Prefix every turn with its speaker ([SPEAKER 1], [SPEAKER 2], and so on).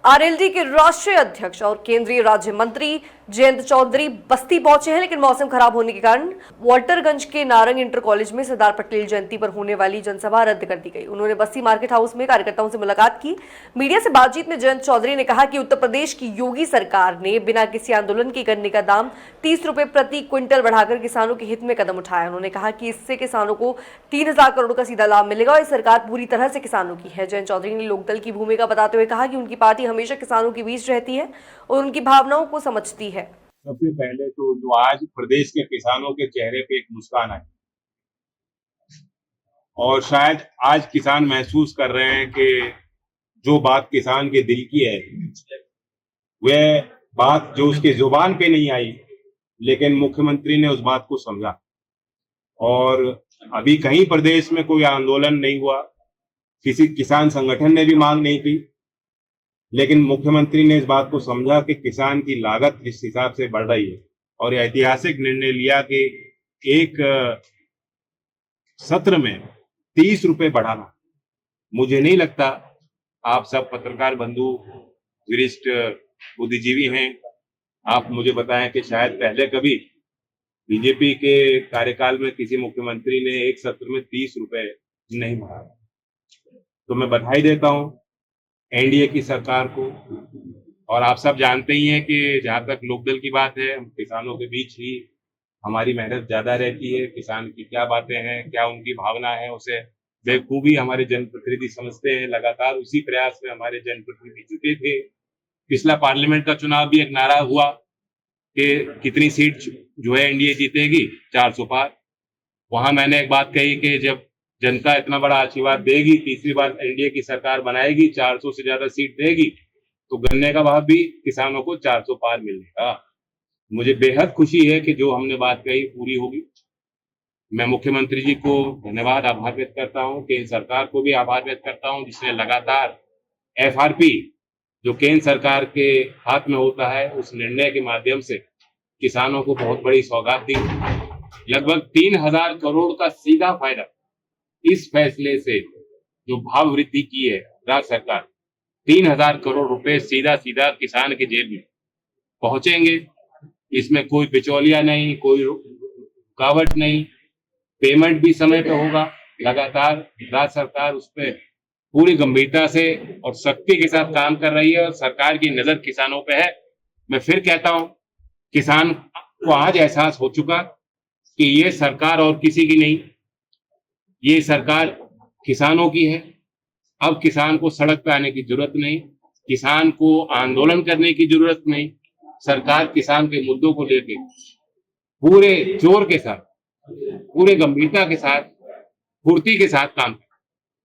[SPEAKER 1] RLD के राष्ट्रीय अध्यक्ष और केंद्रीय राज्य मंत्री जयंत चौधरी बस्ती पहुंचे हैं, लेकिन मौसम खराब होने के कारण वाल्टरगंज के नारंग इंटर कॉलेज में सरदार पटेल जयंती पर होने वाली जनसभा रद्द कर दी गई। उन्होंने बस्ती मार्केट हाउस में कार्यकर्ताओं से मुलाकात की। मीडिया से बातचीत में जयंत चौधरी ने कहा कि उत्तर प्रदेश की योगी सरकार ने बिना किसी आंदोलन के गन्ने का दाम 30 रुपए प्रति क्विंटल बढ़ाकर किसानों के हित में कदम उठाया। उन्होंने कहा कि इससे किसानों को 3000 करोड़ का सीधा लाभ मिलेगा और ये सरकार पूरी तरह से किसानों की है। जयंत चौधरी ने लोकदल की भूमिका बताते हुए कहा कि उनकी पार्टी हमेशा किसानों के बीच रहती है और उनकी भावनाओं को समझती है।
[SPEAKER 2] सबसे पहले तो जो आज प्रदेश के किसानों के चेहरे पे एक मुस्कान आई और शायद आज किसान महसूस कर रहे हैं कि जो बात किसान के दिल की है वह बात जो उसके जुबान पे नहीं आई, लेकिन मुख्यमंत्री ने उस बात को समझा। और अभी कहीं प्रदेश में कोई आंदोलन नहीं हुआ, किसी किसान संगठन ने भी मांग नहीं की, लेकिन मुख्यमंत्री ने इस बात को समझा कि किसान की लागत जिस हिसाब से बढ़ रही है और ऐतिहासिक निर्णय लिया कि एक सत्र में 30 रुपए बढ़ाना। मुझे नहीं लगता, आप सब पत्रकार बंधु वरिष्ठ बुद्धिजीवी हैं, आप मुझे बताएं कि शायद पहले कभी बीजेपी के कार्यकाल में किसी मुख्यमंत्री ने एक सत्र में 30 रुपए नहीं बढ़ाया। तो मैं बधाई देता हूं एनडीए की सरकार को। और आप सब जानते ही हैं कि जहां तक लोकदल की बात है, हम किसानों के बीच ही हमारी मेहनत ज्यादा रहती है। किसान की क्या बातें हैं, क्या उनकी भावना है, उसे बेखूबी हमारे जनप्रतिनिधि समझते हैं। लगातार उसी प्रयास में हमारे जनप्रतिनिधि जुटे थे। पिछला पार्लियामेंट का चुनाव भी एक नारा हुआ कि कितनी सीट जो है एनडीए जीतेगी, 400 पार। वहां मैंने एक बात कही कि जब जनता इतना बड़ा आशीर्वाद देगी, तीसरी बार एनडीए की सरकार बनाएगी, 400 से ज्यादा सीट देगी, तो गन्ने का भाव भी किसानों को 400 पार मिलेगा। मुझे बेहद खुशी है कि जो हमने बात कही पूरी होगी। मैं मुख्यमंत्री जी को धन्यवाद, आभार व्यक्त करता हूं। केंद्र सरकार को भी आभार व्यक्त करता हूं, जिसने लगातार एफआरपी जो केंद्र सरकार के हाथ में होता है, उस निर्णय के माध्यम से किसानों को बहुत बड़ी सौगात दी। लगभग 3000 करोड़ का सीधा फायदा इस फैसले से जो भाव वृद्धि की है राज्य सरकार, 3000 करोड़ रुपए सीधा सीधा किसान के जेब में पहुंचेंगे। इसमें कोई बिचौलिया नहीं, कोई रुकावट नहीं, पेमेंट भी समय पे होगा। लगातार राज्य सरकार उस पर पूरी गंभीरता से और सख्ती के साथ काम कर रही है और सरकार की नजर किसानों पे है। मैं फिर कहता हूं, किसान को आज एहसास हो चुका कि ये सरकार और किसी की नहीं, ये सरकार किसानों की है। अब किसान को सड़क पे आने की जरूरत नहीं, किसान को आंदोलन करने की जरूरत नहीं। सरकार किसान के मुद्दों को लेके पूरे जोर के साथ, पूरे गंभीरता के साथ, फुर्ती के साथ काम